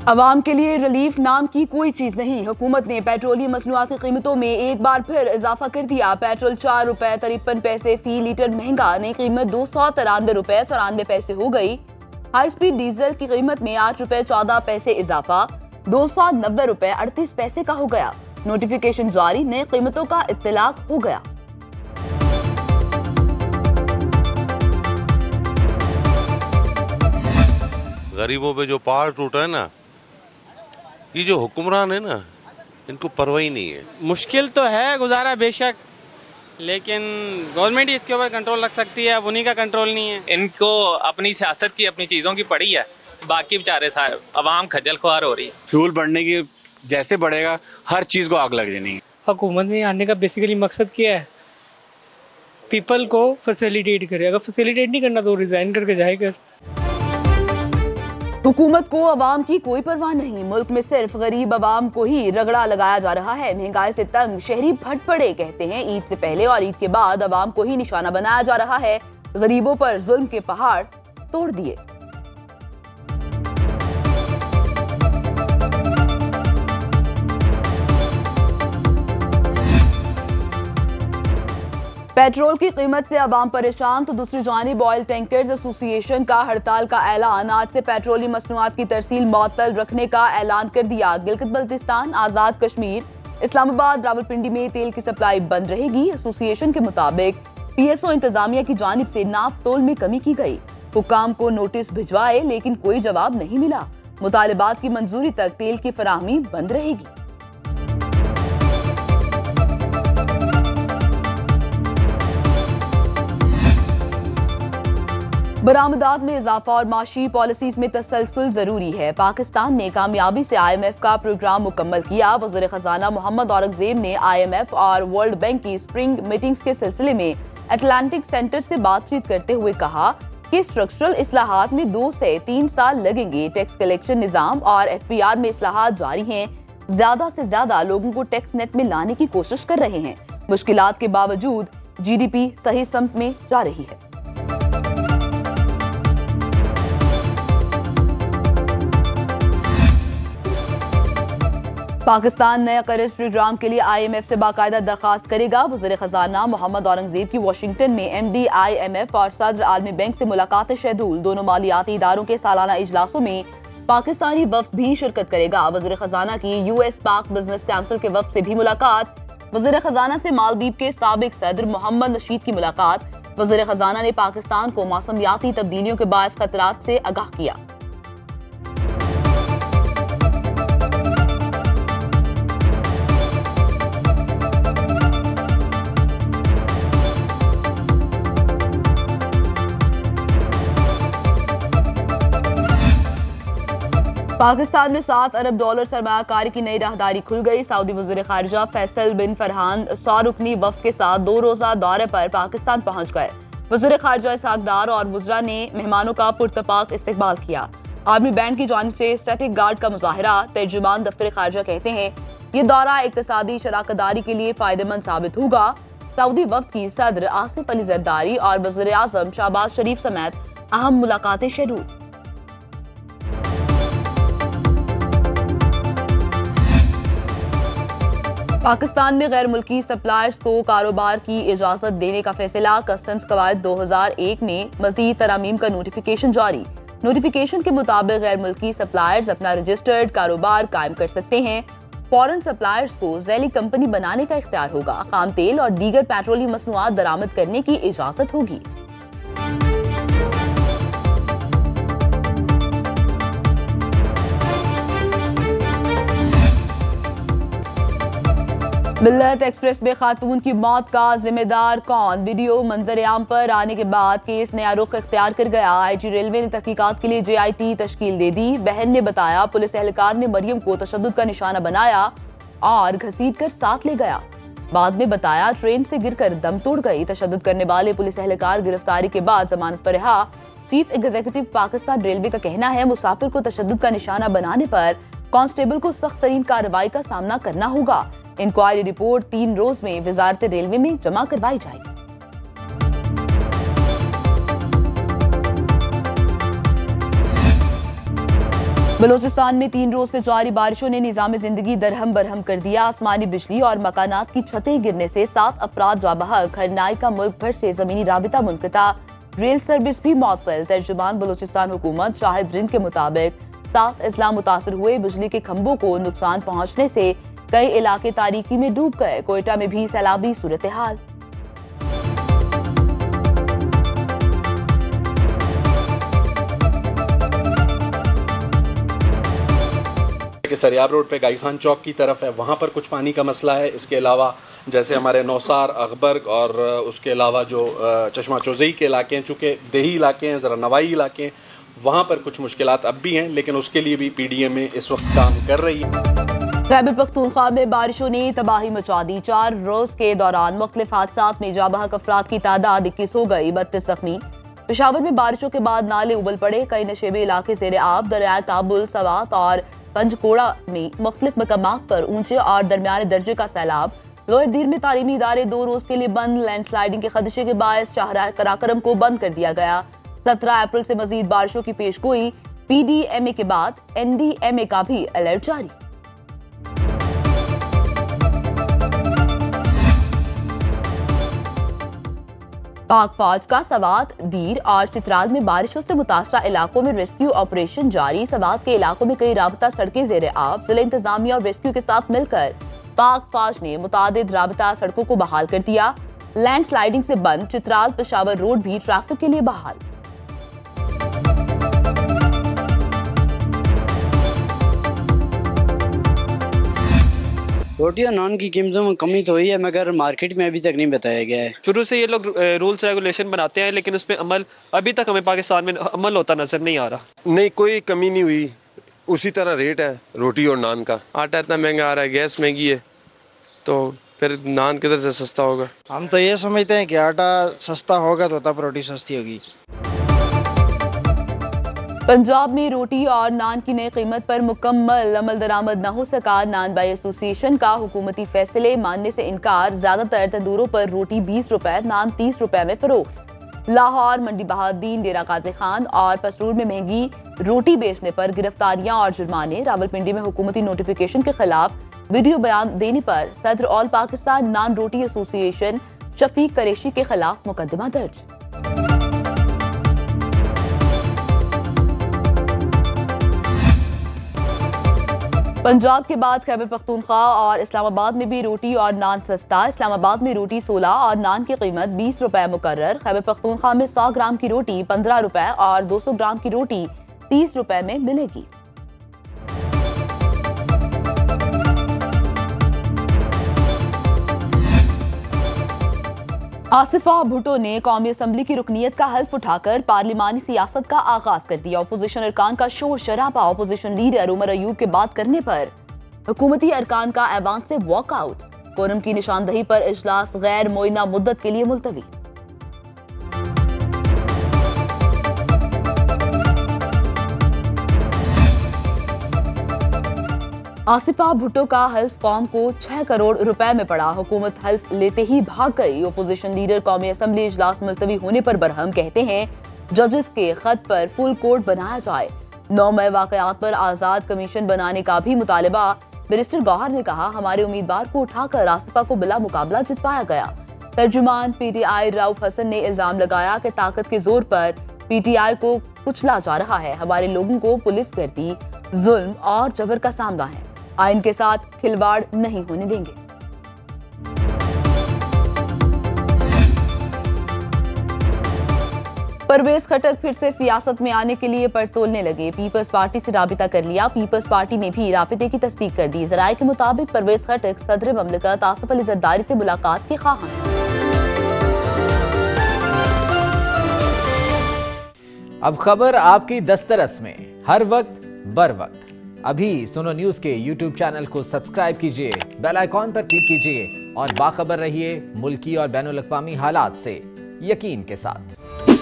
अवाम के लिए रिलीफ नाम की कोई चीज नहीं। हुकूमत ने पेट्रोलियम मसनूआत की कीमतों में एक बार फिर इजाफा कर दिया। पेट्रोल 4 रुपए 53 पैसे फी लीटर महंगा, नई कीमत 293 रुपए 94 पैसे हो गई। हाई स्पीड डीजल की कीमत में 8 रुपए 14 पैसे इजाफा, 290 रुपए 38 पैसे का हो गया। नोटिफिकेशन जारी, नई कीमतों का इत्तलाक हो गया। गरीबों पे जो पहाड़ टूटा है ना, ये जो हुक्मरान है ना, इनको परवाह ही नहीं है। मुश्किल तो है गुजारा बेशक, लेकिन गवर्नमेंट ही इसके ऊपर कंट्रोल रख सकती है, अब उन्हीं का कंट्रोल नहीं है। इनको अपनी सियासत की, अपनी चीज़ों की पड़ी है, बाकी बेचारे साहब अवाम खज्जल खुआर हो रही है। फ्यूल बढ़ने की जैसे बढ़ेगा हर चीज़ को आग लग जानी है। हुकूमत में आने का बेसिकली मकसद क्या है? पीपल को फैसिलिटेट करे। अगर फैसिलिटेट नहीं करना तो रिजाइन करके जाएगा। हुकूमत को अवाम की कोई परवाह नहीं। मुल्क में सिर्फ गरीब अवाम को ही रगड़ा लगाया जा रहा है। महंगाई से तंग शहरी भट पड़े, कहते हैं ईद से पहले और ईद के बाद अवाम को ही निशाना बनाया जा रहा है। गरीबों पर जुल्म के पहाड़ तोड़ दिए। पेट्रोल की कीमत से अवाम परेशान तो दूसरी जानिब ऑयल टैंकर्स एसोसिएशन का हड़ताल का ऐलान। आज से पेट्रोलियम मसनूआत की तरसील मअतल रखने का ऐलान कर दिया। गिलगित बल्तिस्तान, आजाद कश्मीर, इस्लामाबाद, रावलपिंडी में तेल की सप्लाई बंद रहेगी। एसोसिएशन के मुताबिक पीएसओ इंतजामिया की जानिब से नाप तोल में कमी की गई। हुकाम को नोटिस भिजवाए लेकिन कोई जवाब नहीं मिला। मुतालिबात की मंजूरी तक तेल की फराहमी बंद रहेगी। बरामदात में इजाफा और माशी पॉलिसीज में तसलसल जरूरी है। पाकिस्तान ने कामयाबी से IMF का प्रोग्राम मुकम्मल किया। वज़ीर खजाना मोहम्मद औरंगजेब ने IMF और वर्ल्ड बैंक की स्प्रिंग मीटिंग्स के सिलसिले में अटलांटिक सेंटर से बातचीत करते हुए कहा कि स्ट्रक्चरल इस्लाहात में 2 से 3 साल लगेंगे। टैक्स कलेक्शन निजाम और FPR में इस्लाहात जारी हैं। ज्यादा से ज्यादा लोगों को टैक्स नेट में लाने की कोशिश कर रहे हैं। मुश्किलात के बावजूद GDP सही समत में जा रही है। पाकिस्तान नए कर्ज प्रोग्राम के लिए IMF से बाकायदा दरखास्त करेगा। वज़ीर खजाना मोहम्मद औरंगजेब की वाशिंगटन में MD IMF और सदर आलमी बैंक से मुलाकात शेड्यूल। दोनों मालियाती इदारों के सालाना इजलासों में पाकिस्तानी वफ्द भी शिरकत करेगा। वज़ीर खजाना की US पाक बिजनेस काउंसिल के वफ्द से भी मुलाकात। वज़ीर खजाना से मालदीव के साबिक सदर मोहम्मद नशीद की मुलाकात। वज़ीर खजाना ने पाकिस्तान को मौसमियाती तब्दीलियों के बायस खतरात से आगाह किया। पाकिस्तान में $7 अरब सरमायाकारी की नई राहदारी खुल गई। सऊदी वज़ीर खारिजा फैसल बिन फरहान 100 रुकनी वफ़द के साथ 2 रोज़ा दौरे पर पाकिस्तान पहुंच गए। वज़ीर खारिजा इसहाक डार और वज़रा ने मेहमानों का पुरतपाक इस्तकबाल किया। आर्मी बैंड की जानिब से स्टैटिक गार्ड का मुजाहरा। तर्जुमान दफ्तर खारिजा कहते हैं ये दौरा इक्तिसादी शराकतदारी के लिए फायदेमंद साबित होगा। सऊदी वफ़द की सदर आसिफ अली जरदारी और वज़ीर आज़म शहबाज शरीफ समेत अहम मुलाकातें शेड्यूल। पाकिस्तान में गैर मुल्की सप्लायर्स को कारोबार की इजाजत देने का फैसला। कस्टम्स कवायद 2001 में मजीद तरामीम का नोटिफिकेशन जारी। नोटिफिकेशन के मुताबिक गैर मुल्की सप्लायर्स अपना रजिस्टर्ड कारोबार कायम कर सकते हैं। फॉरेन सप्लायर्स को झैली कंपनी बनाने का इख्तियार होगा। खाम तेल और दीगर पेट्रोलियम मसनूआत दरामद करने की इजाजत होगी। मिल्लत एक्सप्रेस में खातून की मौत का जिम्मेदार कौन? वीडियो मंजर-ए-आम पर आने के बाद केस नया रुख इख्तियार कर गया। IG रेलवे ने तहकीकात के लिए JIT तश्कील दे दी। बहन ने बताया पुलिस एहलकार ने मरियम को तशद्दुद का निशाना बनाया और घसीट कर साथ ले गया। बाद में बताया ट्रेन से गिरकर दम तोड़ गई। तशद्दुद करने वाले पुलिस एहलकार गिरफ्तारी के बाद जमानत पर रहा। चीफ एग्जीक्यूटिव पाकिस्तान रेलवे का कहना है मुसाफिर को तशद्दुद का निशाना बनाने पर कांस्टेबल को सख्त तरीन कार्रवाई का सामना करना होगा। इंक्वायरी रिपोर्ट 3 रोज में वजारत रेलवे में जमा करवाई जाएगी। बलूचिस्तान में 3 रोज से जारी बारिशों ने निजाम जिंदगी दरहम बरहम कर दिया। आसमानी बिजली और मकानात की छतें गिरने से 7 अफराद जाँ बहक। हरनाई का मुल्क भर से जमीनी राबिता मुनक़ता, रेल सर्विस भी मुअत्तल। तर्जुमान बलूचिस्तान हुकूमत शाहिद रिंद के मुताबिक 7 अजला मुतासर हुए। बिजली के खंभों को नुकसान पहुंचने से कई इलाके तारीकी में डूब गए। कोयटा में भी सैलाबी सूरत हाल। कि सरियाब रोड पे गाई खान चौक की तरफ है, वहाँ पर कुछ पानी का मसला है। इसके अलावा जैसे हमारे नौसार, अकबर्ग और उसके अलावा जो चश्मा चौज़ई के इलाके हैं, चूँकि देही इलाके हैं, ज़रा नवाई इलाके हैं, वहाँ पर कुछ मुश्किलात अब भी हैं, लेकिन उसके लिए भी PDM में इस वक्त काम कर रही है। खैबर पख्तूनख्वा में बारिशों ने तबाही मचा दी। 4 रोज के दौरान मुख्तलिफ हादसात में जाँ बहक अफराद की तादाद 21 हो गई, 32 जख्मी। पेशावर में बारिशों के बाद नाले उबल पड़े। कई नशेबी इलाके ज़ेर आब। दरिया ताबुल, सवात और पंजकोड़ा में मुख्तलिफ मकामात पर ऊंचे और दरमियाने दर्जे का सैलाब। लोअर दीर में तालीमी इदारे 2 रोज के लिए बंद। लैंडस्लाइडिंग के खदशे के बायस शाहराह कराकरम को बंद कर दिया गया। 17 अप्रैल से मजीद बारिशों की पेशगोई। PDMA के बाद NDMA का भी अलर्ट जारी। पाक फौज का सवात, दीर और चित्राल में बारिशों से मुतासरा इलाकों में रेस्क्यू ऑपरेशन जारी। सवात के इलाकों में कई राबता सड़कें ज़ेर आब। जिला इंतजामिया और रेस्क्यू के साथ मिलकर पाक फौज ने मुतादिद राबता सड़कों को बहाल कर दिया। लैंडस्लाइडिंग से बंद चित्राल पेशावर रोड भी ट्रैफिक के लिए बहाल। रोटी और नान की कीमतों में कमी तो हुई है, मगर मार्केट में अभी तक नहीं बताया गया है। शुरू से ये लोग रूल्स रेगुलेशन बनाते हैं, लेकिन उस पर अमल अभी तक हमें पाकिस्तान में अमल होता नजर नहीं आ रहा। नहीं, कोई कमी नहीं हुई, उसी तरह रेट है रोटी और नान का। आटा इतना महंगा आ रहा है, गैस महंगी है, तो फिर नान किधर से सस्ता होगा। हम तो ये समझते हैं कि आटा सस्ता होगा तो तब रोटी सस्ती होगी। पंजाब में रोटी और नान की नई कीमत पर मुकम्मल अमल दरामद न हो सका। नान बाई एसोसिएशन का हुकूमती फैसले मानने से इनकार। ज्यादातर तंदूरों पर रोटी 20 रुपए, नान 30 रुपए में फरोख्त। लाहौर, मंडी बहाउद्दीन, डेरा गाजी खान और पसरूर में महंगी रोटी बेचने पर गिरफ्तारियां और जुर्माने। रावलपिंडी में हुकूमती नोटिफिकेशन के खिलाफ वीडियो बयान देने पर सदर ऑल पाकिस्तान नान रोटी एसोसिएशन शफीक कुरैशी के खिलाफ मुकदमा दर्ज। पंजाब के बाद खैबर पख्तूनख्वा और इस्लामाबाद में भी रोटी और नान सस्ता। इस्लामाबाद में रोटी 16 और नान की कीमत 20 रुपए मुकर्रर। खैबर पख्तूनख्वा में 100 ग्राम की रोटी 15 रुपए और 200 ग्राम की रोटी 30 रुपए में मिलेगी। आसिफा भुट्टो ने कौमी असम्बली की रुकनीत का हल्फ उठाकर पार्लिमानी सियासत का आगाज कर दिया। अपोजिशन अरकान का शोर शराबा। अपोजिशन लीडर उमर अयूब के बात करने पर हुकूमती अरकान का ऐवान से वॉकआउट। कोरम की निशानदही पर इजलास गैर मुअय्यना मुद्दत के लिए मुलतवी। आसिफा भुट्टो का हल्फ कौम को 6 करोड़ रुपए में पड़ा। हुकूमत हल्फ लेते ही भाग गई। अपोजिशन लीडर कौमी असम्बली इजलास मुलतवी होने पर बरहम। कहते हैं जजेस के खत पर फुल कोर्ट बनाया जाए। 9 मई वाकयात पर आजाद कमीशन बनाने का भी मुतालबा। बैरिस्टर गौहर ने कहा हमारे उम्मीदवार को उठाकर आसिफा को बिला मुकाबला जितवाया गया। तर्जुमान PTI रऊफ हसन ने इल्जाम लगाया कि ताकत के जोर पर PTI को कुचला जा रहा है। हमारे लोगों को पुलिस गर्दी, जुल्म और जबर का सामना है। आइन के साथ खिलवाड़ नहीं होने देंगे। परवेज खटक फिर से सियासत में आने के लिए पड़तोलने लगे। पीपल्स पार्टी से राबिता कर लिया। पीपल्स पार्टी ने भी राबिते की तस्दीक कर दी। जराये के मुताबिक परवेज खटक सदर ममलिकत आसिफ अली जरदारी से मुलाकात के ख्वाहां हैं। अब खबर आपकी दस्तरस में, हर वक्त बर वक्त। अभी सुनो न्यूज के YouTube चैनल को सब्सक्राइब कीजिए, बेल आइकॉन पर क्लिक कीजिए और बाखबर रहिए मुल्की और बैनुल अक़वामी हालात से यकीन के साथ।